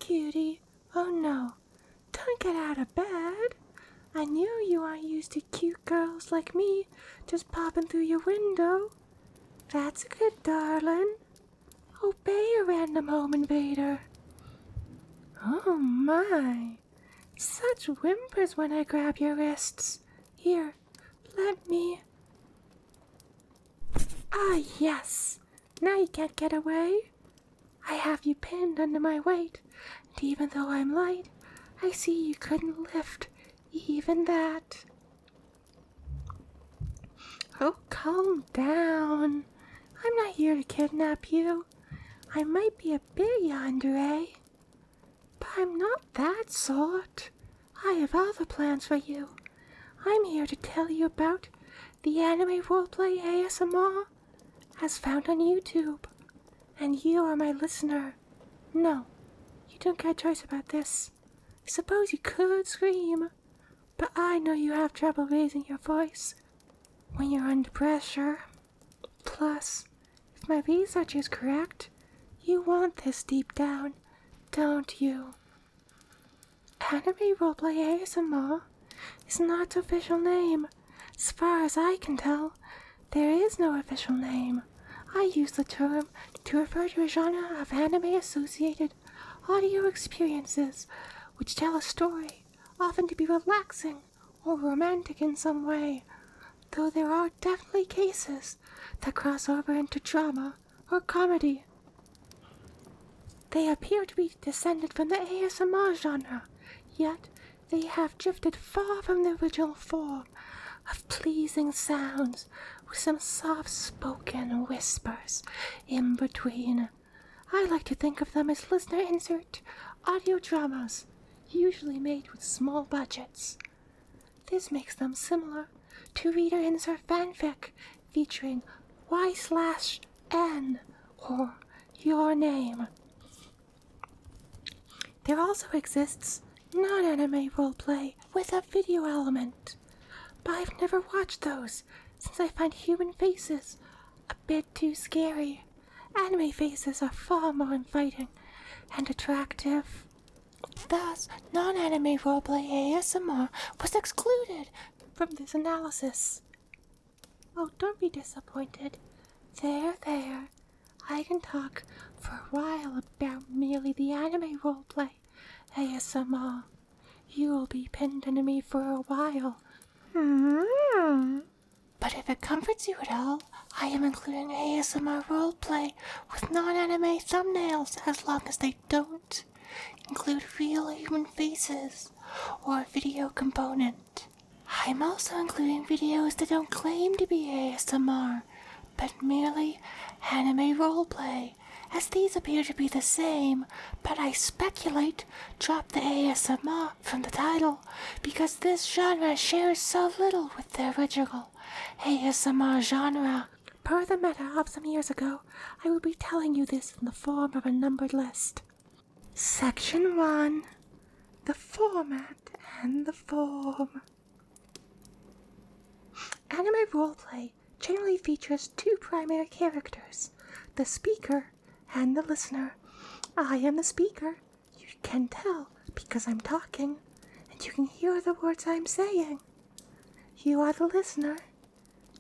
cutie. Oh no, don't get out of bed. I knew you aren't used to cute girls like me just popping through your window. That's a good darling. Obey a random home invader. Oh my, such whimpers when I grab your wrists. Here, let me... Ah, yes. Now you can't get away. I have you pinned under my weight, and even though I'm light, I see you couldn't lift even that. Oh, calm down. I'm not here to kidnap you. I might be a bit yandere, but I'm not that sort. I have other plans for you. I'm here to tell you about the anime roleplay ASMR as found on YouTube. And you are my listener. No, you don't get a choice about this. I suppose you could scream, but I know you have trouble raising your voice when you're under pressure. Plus, if my research is correct, you want this deep down, don't you? Anime roleplay ASMR is not its official name. As far as I can tell, there is no official name. I use the term to refer to a genre of anime-associated audio experiences which tell a story, often to be relaxing or romantic in some way, though there are definitely cases that cross over into drama or comedy. They appear to be descended from the ASMR genre, yet they have drifted far from the original form of pleasing sounds with some soft-spoken whispers in between. I like to think of them as listener insert audio dramas, usually made with small budgets. This makes them similar to reader insert fanfic featuring Y/N or your name. There also exists non-anime roleplay with a video element, but I've never watched those since I find human faces a bit too scary. Anime faces are far more inviting and attractive. Thus, non-anime roleplay ASMR was excluded from this analysis. Oh, don't be disappointed. There. I can talk for a while about merely the anime roleplay ASMR. You will be pinned into me for a while. But if it comforts you at all, I am including ASMR roleplay with non-anime thumbnails as long as they don't include real human faces or a video component. I'm also including videos that don't claim to be ASMR, but merely anime roleplay, as these appear to be the same, but I speculate drop the ASMR from the title because this genre shares so little with the original ASMR genre. Per the meta of some years ago, I will be telling you this in the form of a numbered list. Section 1. The format and the form. Anime roleplay generally features two primary characters, the speaker and the listener. I am the speaker. You can tell because I'm talking, and you can hear the words I'm saying. You are the listener.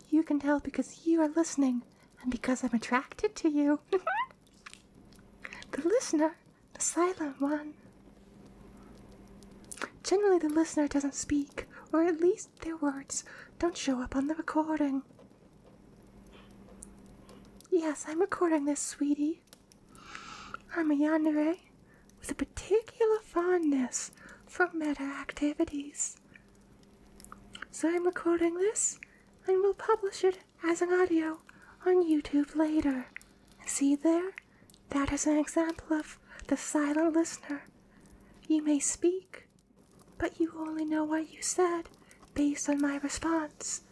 You can tell because you are listening, and because I'm attracted to you. The listener, the silent one. Generally, the listener doesn't speak, or at least their words don't show up on the recording. Yes, I'm recording this, sweetie. I'm a yandere with a particular fondness for meta activities. So I'm recording this and will publish it as an audio on YouTube later. See there? That is an example of the silent listener. You may speak, but you only know what you said based on my response.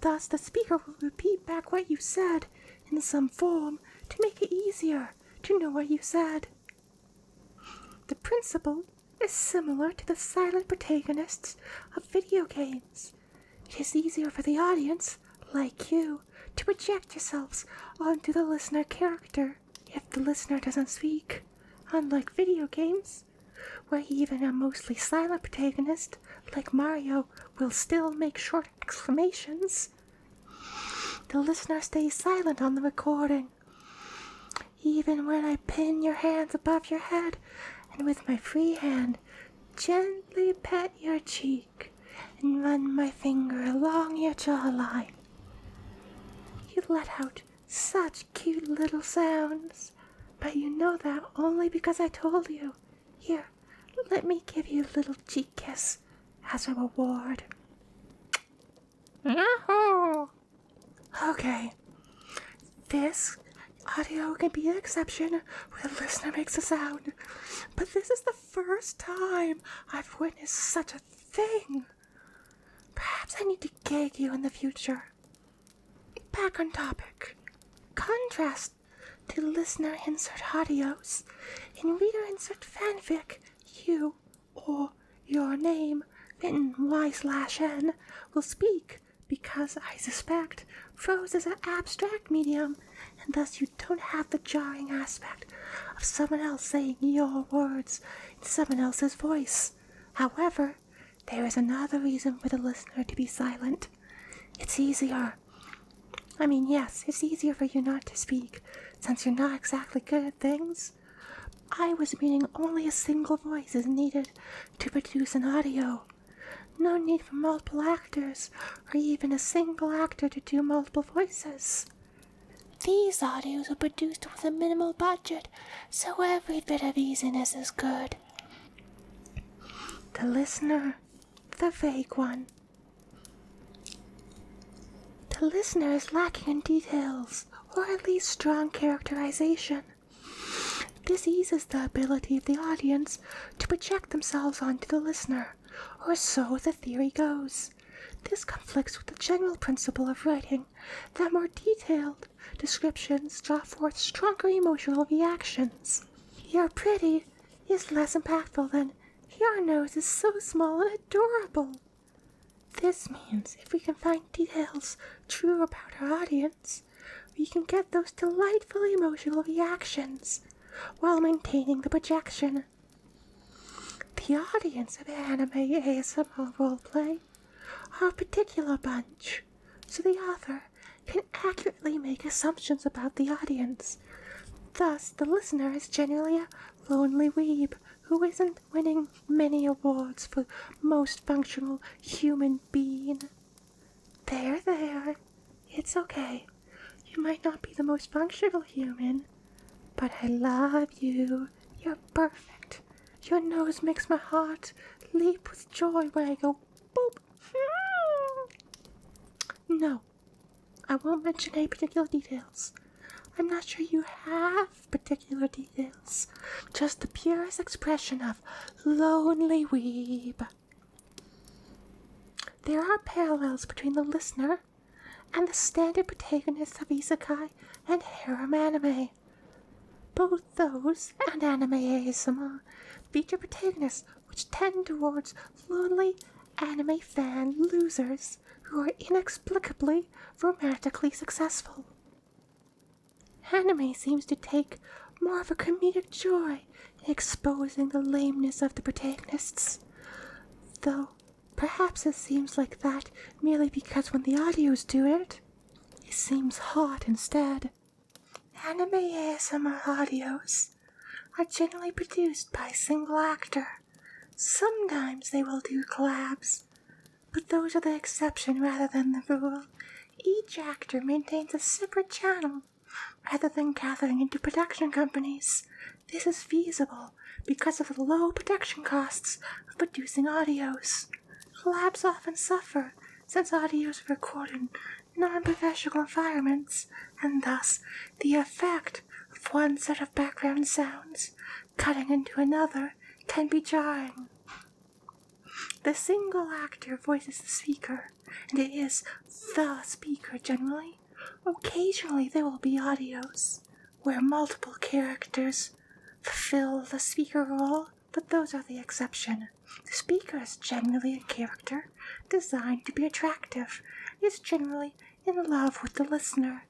Thus, the speaker will repeat back what you said in some form to make it easier to know what you said. The principle is similar to the silent protagonists of video games. It is easier for the audience, like you, to project yourselves onto the listener character if the listener doesn't speak. unlike video games, where even a mostly silent protagonist, like Mario, will still make short exclamations. The listener stays silent on the recording. Even when I pin your hands above your head and with my free hand gently pet your cheek and run my finger along your jawline. You let out such cute little sounds, but you know that only because I told you. Here, let me give you a little cheek kiss as a reward. Yahoo! Okay, this audio can be an exception where the listener makes a sound, but this is the first time I've witnessed such a thing. Perhaps I need to gag you in the future. Back on topic. Contrast to listener insert audios. In reader insert fanfic, you or your name written Y/N will speak because I suspect prose is an abstract medium, and thus you don't have the jarring aspect of someone else saying your words in someone else's voice. However, there is another reason for the listener to be silent. It's easier. Yes, it's easier for you not to speak, since you're not exactly good at things. I was meaning only a single voice is needed to produce an audio. No need for multiple actors, or even a single actor to do multiple voices. These audios are produced with a minimal budget, so every bit of easiness is good. The listener, the vague one. The listener is lacking in details, or at least strong characterization. This eases the ability of the audience to project themselves onto the listener, or so the theory goes. This conflicts with the general principle of writing that more detailed descriptions draw forth stronger emotional reactions. "You're pretty" is less impactful than "your nose is so small and adorable." This means if we can find details true about our audience, we can get those delightful emotional reactions while maintaining the projection. The audience of anime ASMR roleplay are a particular bunch, so the author can accurately make assumptions about the audience. Thus, the listener is generally a lonely weeb who isn't winning many awards for most functional human being. There, it's okay. You might not be the most functional human, but I love you. You're perfect. Your nose makes my heart leap with joy when I go boop. No, I won't mention any particular details. I'm not sure you have particular details. Just the purest expression of lonely weeb. There are parallels between the listener and the standard protagonists of isekai and harem anime. Both those and anime ASMR feature protagonists which tend towards lonely anime fan losers who are inexplicably romantically successful. Anime seems to take more of a comedic joy in exposing the lameness of the protagonists, though perhaps it seems like that merely because when the audios do it, it seems hot instead. Anime ASMR audios are generally produced by a single actor. Sometimes they will do collabs, but those are the exception rather than the rule. Each actor maintains a separate channel rather than gathering into production companies. This is feasible because of the low production costs of producing audios. Collabs often suffer since audios are recorded in non-professional environments, and thus the effect of one set of background sounds cutting into another can be jarring. The single actor voices the speaker, and it is the speaker generally. Occasionally there will be audios where multiple characters fulfill the speaker role, but those are the exception. The speaker is generally a character designed to be attractive, is generally in love with the listener.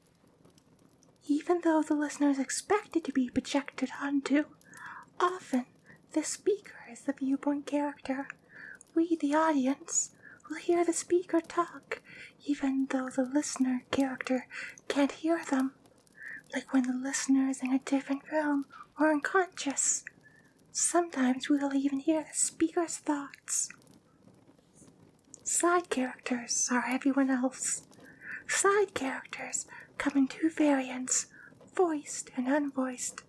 Even though the listener is expected to be projected onto, Often, the speaker is the viewpoint character. We, the audience, will hear the speaker talk, even though the listener character can't hear them. Like when the listener is in a different room or unconscious. Sometimes we'll even hear the speaker's thoughts. Side characters are everyone else. Side characters come in two variants, voiced and unvoiced.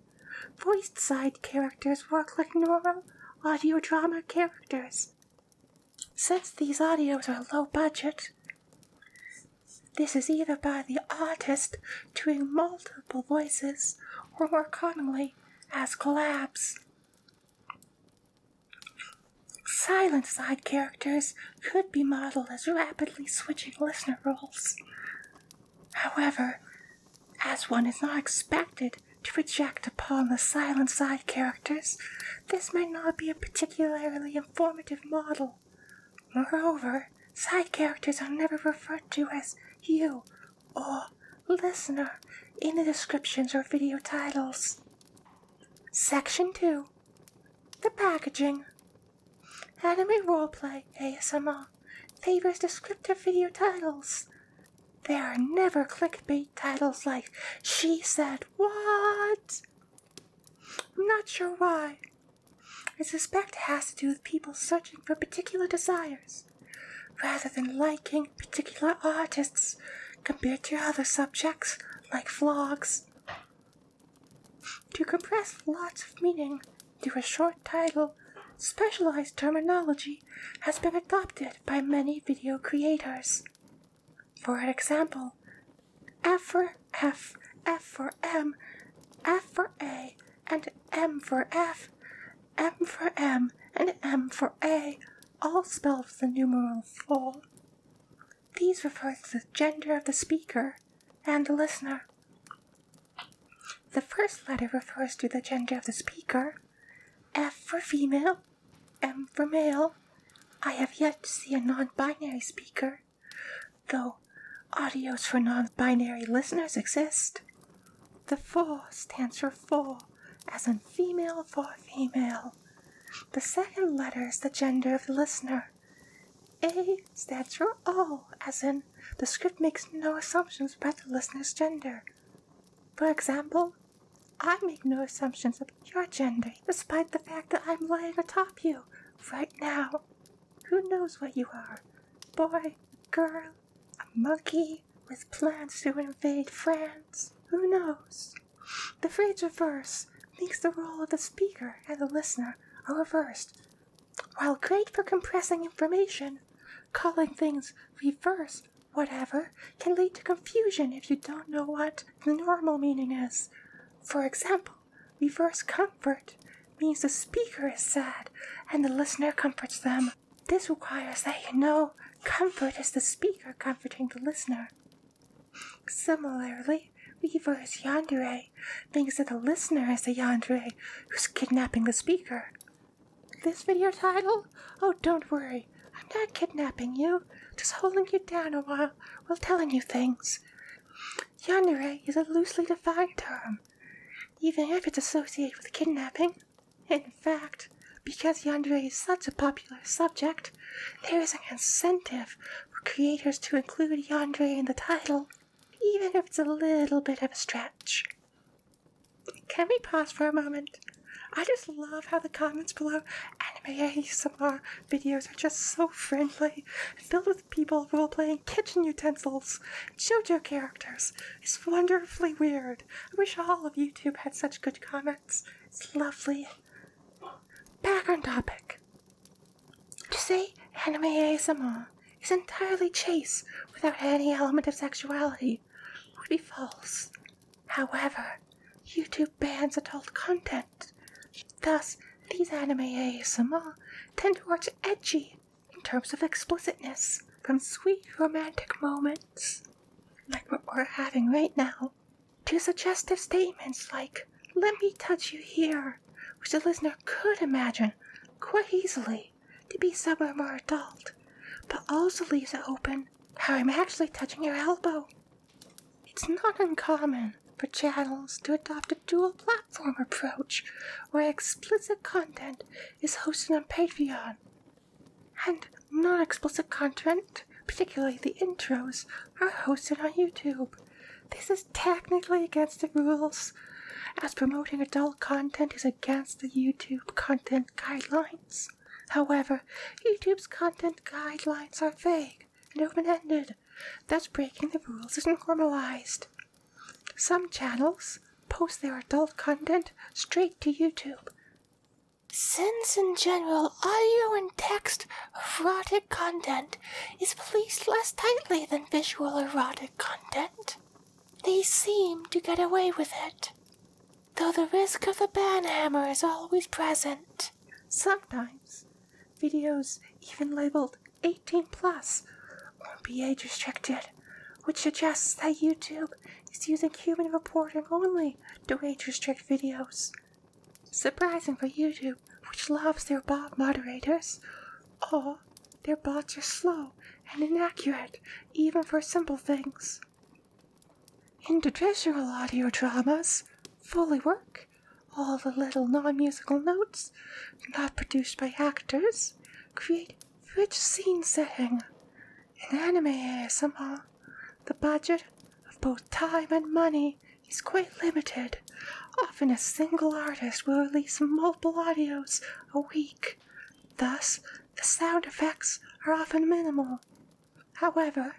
Voiced side characters work like normal audio drama characters. Since these audios are low budget, this is either by the artist doing multiple voices or more commonly as collabs. Silent side characters could be modeled as rapidly switching listener roles. However, as one is not expected to project upon the silent side characters, this may not be a particularly informative model. Moreover, side characters are never referred to as you or listener in the descriptions or video titles. Section 2. The packaging. Anime roleplay ASMR favors descriptive video titles. There are never clickbait titles like "She Said What?" I'm not sure why. I suspect it has to do with people searching for particular desires, rather than liking particular artists compared to other subjects like vlogs. To compress lots of meaning into a short title, specialized terminology has been adopted by many video creators. For example, F for F, F for M, F for A, and M for F, M for M, and M for A all spelled with the numeral 4. These refer to the gender of the speaker and the listener. The first letter refers to the gender of the speaker, F for female, M for male. I have yet to see a non-binary speaker, though audios for non-binary listeners exist. The 4 stands for 4, as in female for female. The second letter is the gender of the listener. A stands for all, as in the script makes no assumptions about the listener's gender. For example, I make no assumptions about your gender, despite the fact that I'm laying atop you right now. Who knows what you are? Boy, girl, a monkey with plans to invade France? Who knows? The phrase reverse makes the role of the speaker and the listener are reversed. While great for compressing information, calling things reverse whatever can lead to confusion if you don't know what the normal meaning is. For example, reverse comfort means the speaker is sad and the listener comforts them. This requires that you know comfort is the speaker comforting the listener. Similarly, reverse yandere means that the listener is the yandere who's kidnapping the speaker. This video title? Oh, don't worry. I'm not kidnapping you, just holding you down a while telling you things. Yandere is a loosely defined term, even if it's associated with kidnapping. In fact, because yandere is such a popular subject, there is an incentive for creators to include yandere in the title, even if it's a little bit of a stretch. Can we pause for a moment? I just love how the comments below anime ASMR videos are just so friendly, filled with people role-playing kitchen utensils, JoJo characters. It's wonderfully weird. I wish all of YouTube had such good comments. It's lovely. Back on topic. To say anime ASMR is entirely chaste without any element of sexuality would be false. However, YouTube bans adult content. Thus, these anime ASMR tend towards edgy in terms of explicitness, from sweet romantic moments, like what we're having right now, to suggestive statements like, "Let me touch you here," which the listener could imagine quite easily to be somewhere more adult, but also leaves it open how I'm actually touching your elbow. It's not uncommon for channels to adopt a dual-platform approach where explicit content is hosted on Patreon and non-explicit content, particularly the intros, are hosted on YouTube. This is technically against the rules, as promoting adult content is against the YouTube content guidelines. However, YouTube's content guidelines are vague and open-ended, thus breaking the rules is normalized. Some channels post their adult content straight to YouTube. Since in general audio and text erotic content is policed less tightly than visual erotic content, they seem to get away with it, though the risk of the ban hammer is always present. Sometimes, videos even labeled 18 plus won't be age restricted, which suggests that YouTube is using human reporting only to age restrict videos. Surprising for YouTube, which loves their bot moderators. Or their bots are slow and inaccurate, even for simple things. In traditional audio dramas, Foley work, all the little non-musical notes, not produced by actors, create rich scene setting. In anime ASMR, the budget of both time and money is quite limited. Often a single artist will release multiple audios a week. Thus, the sound effects are often minimal. However,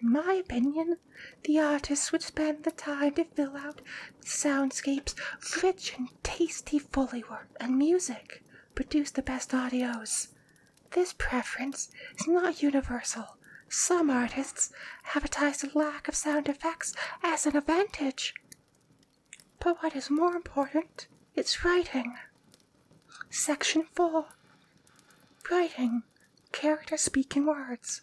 in my opinion, the artists would spend the time to fill out the soundscapes, rich and tasty Foley work and music, produce the best audios. This preference is not universal. Some artists advertise the lack of sound effects as an advantage. But what is more important is writing. Section 4. Writing. Character speaking words.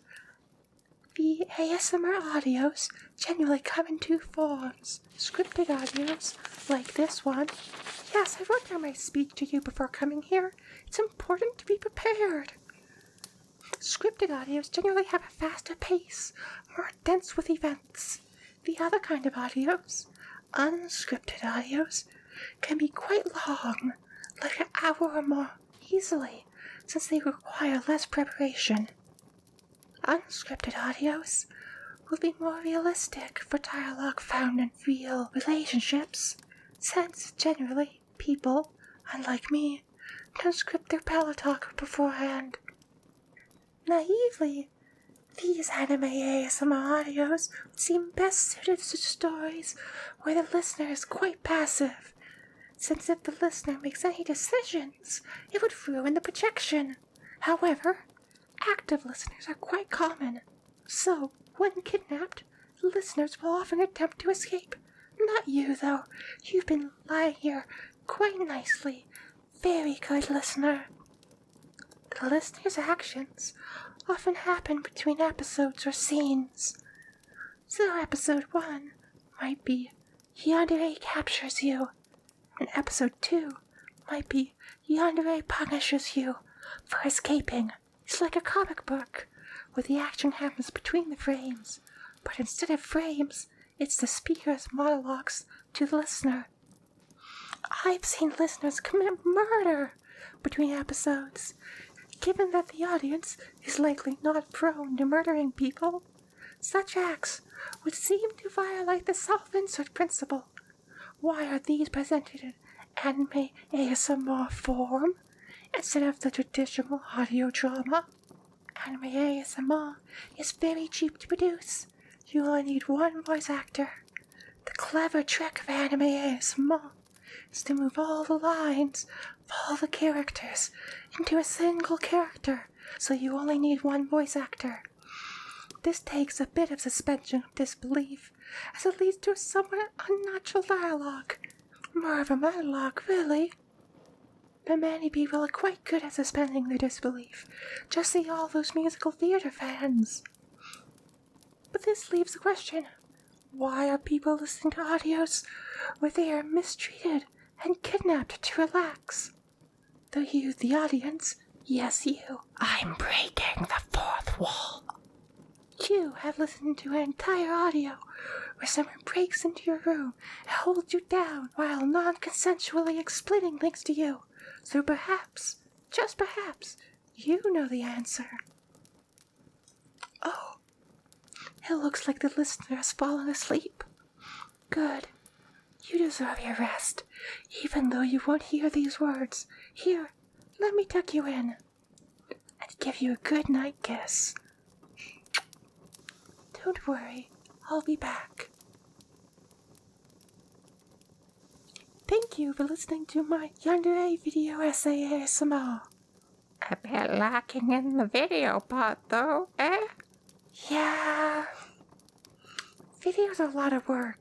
The ASMR audios generally come in two forms. Scripted audios, like this one. Yes, I wrote down my speech to you before coming here. It's important to be prepared. Scripted audios generally have a faster pace, more dense with events. The other kind of audios, unscripted audios, can be quite long, like an hour or more, easily, since they require less preparation. Unscripted audios will be more realistic for dialogue found in real relationships, since generally people, unlike me, don't script their pillow talk beforehand. Naively, these anime ASMR audios would seem best suited to stories where the listener is quite passive, since if the listener makes any decisions, it would ruin the projection. However, active listeners are quite common, so when kidnapped, listeners will often attempt to escape. Not you, though. You've been lying here quite nicely. Very good listener. The listener's actions often happen between episodes or scenes. So episode 1 might be Yandere captures you, and episode 2 might be Yandere punishes you for escaping. It's like a comic book, where the action happens between the frames, but instead of frames, it's the speaker's monologues to the listener. I've seen listeners commit murder between episodes. Given that the audience is likely not prone to murdering people, such acts would seem to violate the self-insert principle. Why are these presented in anime ASMR form instead of the traditional audio drama? Anime ASMR is very cheap to produce. You only need one voice actor. The clever trick of anime ASMR is to move all the lines of all the characters into a single character, so you only need one voice actor. This takes a bit of suspension of disbelief, as it leads to a somewhat unnatural dialogue. More of a monologue, really. But many people are quite good at suspending their disbelief. Just see all those musical theater fans. But this leaves the question, why are people listening to audios where they are mistreated and kidnapped to relax? Though you, the audience, yes you, I'm breaking the fourth wall. You have listened to an entire audio where someone breaks into your room and holds you down while non-consensually explaining things to you. So perhaps, just perhaps, you know the answer. Oh, it looks like the listener has fallen asleep. Good. You deserve your rest, even though you won't hear these words. Here, let me tuck you in and give you a good night kiss. Don't worry, I'll be back. Thank you for listening to my Yandere video essay ASMR. A bit lacking in the video part though, eh? Yeah. Video's a lot of work.